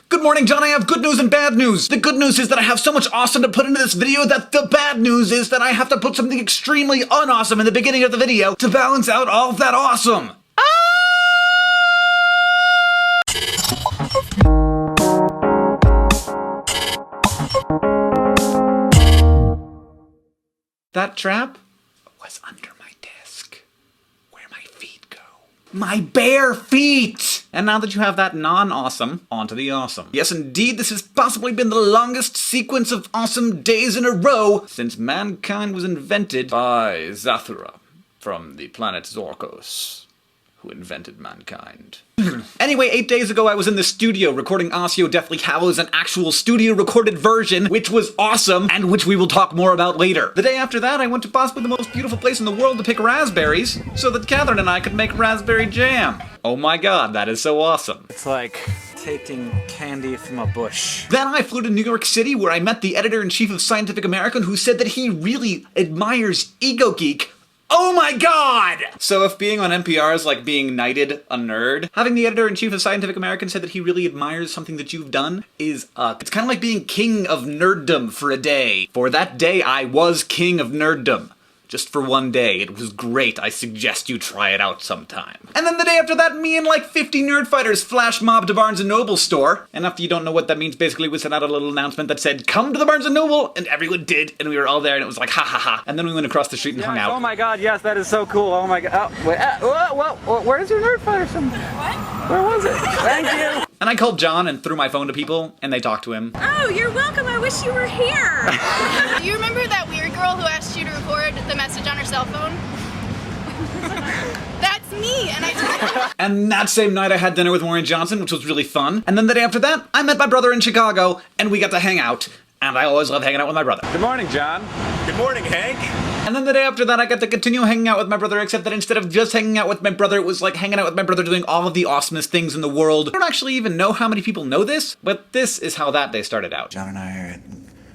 Good morning, John. I have good news and bad news. The good news is that I have so much awesome to put into this video that the bad news is that I have to put something extremely unawesome in the beginning of the video to balance out all of that awesome. That trap was under my desk, where my feet go. My bare feet! And now that you have that non-awesome, onto the awesome. Yes, indeed, this has possibly been the longest sequence of awesome days in a row since mankind was invented by Zathura from the planet Zorkos, who invented mankind. Anyway, 8 days ago I was in the studio recording Osseo Deathly Hallows, an actual studio recorded version, which was awesome, and which we will talk more about later. The day after that I went to possibly the most beautiful place in the world to pick raspberries, so that Catherine and I could make raspberry jam. Oh my god, that is so awesome. It's like taking candy from a bush. Then I flew to New York City where I met the editor-in-chief of Scientific American, who said that he really admires Ego Geek. Oh my god! So if being on NPR is like being knighted a nerd, having the editor-in-chief of Scientific American said that he really admires something that you've done is, it's kind of like being king of nerddom for a day. For that day, I was king of nerddom. Just for one day. It was great. I suggest you try it out sometime. And then the day after that, me and like 50 Nerdfighters flash-mobbed to Barnes & Noble store. And if you don't know what that means, basically we sent out a little announcement that said, come to the Barnes & Noble, and everyone did, and we were all there, and it was like, ha ha ha. And then we went across the street and hung out. Oh my god, yes, that is so cool. Oh my god. Oh, wait, where's your Nerdfighter symbol? What? Where was it? Thank you. And I called John and threw my phone to people, and they talked to him. Oh, you're welcome. I wish you were here. Do you remember that weird girl who asked you to record the message on her cell phone? That's me, and I did. And that same night I had dinner with Maureen Johnson, which was really fun. And then the day after that, I met my brother in Chicago, and we got to hang out. And I always love hanging out with my brother. Good morning, John. Good morning, Hank. And then the day after that, I got to continue hanging out with my brother, except that instead of just hanging out with my brother, it was like hanging out with my brother doing all of the awesomest things in the world. I don't actually even know how many people know this, but this is how that day started out. John and I are at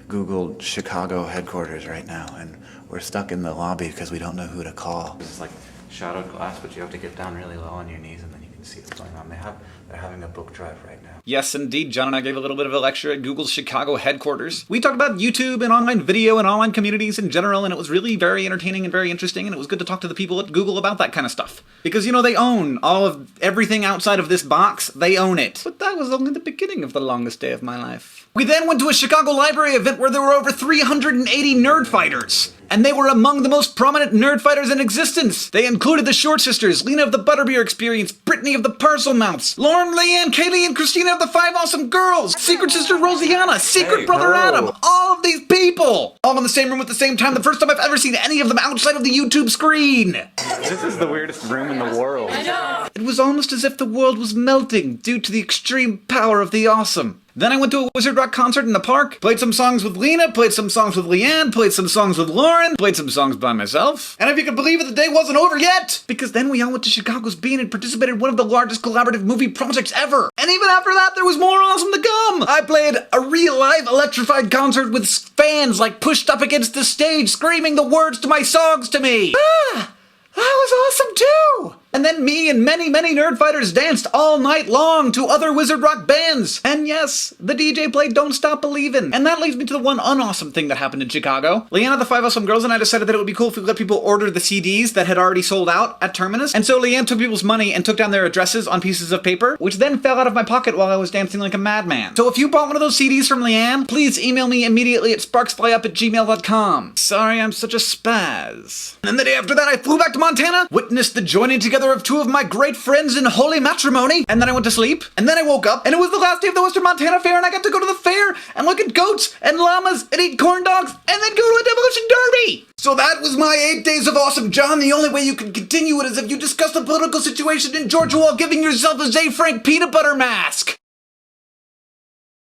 Google Chicago headquarters right now, and we're stuck in the lobby because we don't know who to call. It's like shadowed glass, but you have to get down really low on your knees and then you can see what's going on. They're having a book drive right now. Yes, indeed. John and I gave a little bit of a lecture at Google's Chicago headquarters. We talked about YouTube and online video and online communities in general, and it was really very entertaining and very interesting, and it was good to talk to the people at Google about that kind of stuff. Because, you know, they own all of everything outside of this box. They own it. But that was only the beginning of the longest day of my life. We then went to a Chicago library event where there were over 380 Nerdfighters. And they were among the most prominent Nerdfighters in existence. They included the Short Sisters, Lena of the Butterbeer Experience, Brittany of the Parcel Mouths, Lauren, Leanne, Kaylee, and Christina of the Five Awesome Girls, Secret Sister Rosianna, Secret Brother Adam, all of these people! All in the same room at the same time, the first time I've ever seen any of them outside of the YouTube screen! This is the weirdest room in the world. I know. It was almost as if the world was melting due to the extreme power of the awesome. Then I went to a Wizard Rock concert in the park, played some songs with Lena, played some songs with Leanne, played some songs with Lauren, played some songs by myself. And if you could believe it, the day wasn't over yet! Because then we all went to Chicago's Bean and participated in one of the largest collaborative movie projects ever. And even after that, there was more awesome to come! I played a real live electrified concert with fans like pushed up against the stage screaming the words to my songs to me. Ah! That was awesome too! And then me and many Nerdfighters danced all night long to other Wizard Rock bands. And yes, the DJ played Don't Stop Believin'. And that leads me to the one unawesome thing that happened in Chicago. Leanna, the Five Awesome Girls, and I decided that it would be cool if we let people order the CDs that had already sold out at Terminus. And so Leanne took people's money and took down their addresses on pieces of paper, which then fell out of my pocket while I was dancing like a madman. So if you bought one of those CDs from Leanne, please email me immediately at sparksflyup@gmail.com. Sorry, I'm such a spaz. And then the day after that, I flew back to Montana, witnessed the joining together of two of my great friends in holy matrimony, and then I went to sleep, and then I woke up, and it was the last day of the Western Montana Fair, and I got to go to the fair and look at goats and llamas and eat corn dogs, and then go to a demolition derby! So that was my 8 days of awesome, John. The only way you can continue it is if you discuss the political situation in Georgia while giving yourself a Zay Frank peanut butter mask!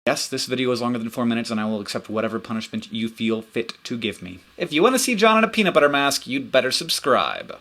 Yes, this video is longer than 4 minutes, and I will accept whatever punishment you feel fit to give me. If you want to see John in a peanut butter mask, you'd better subscribe.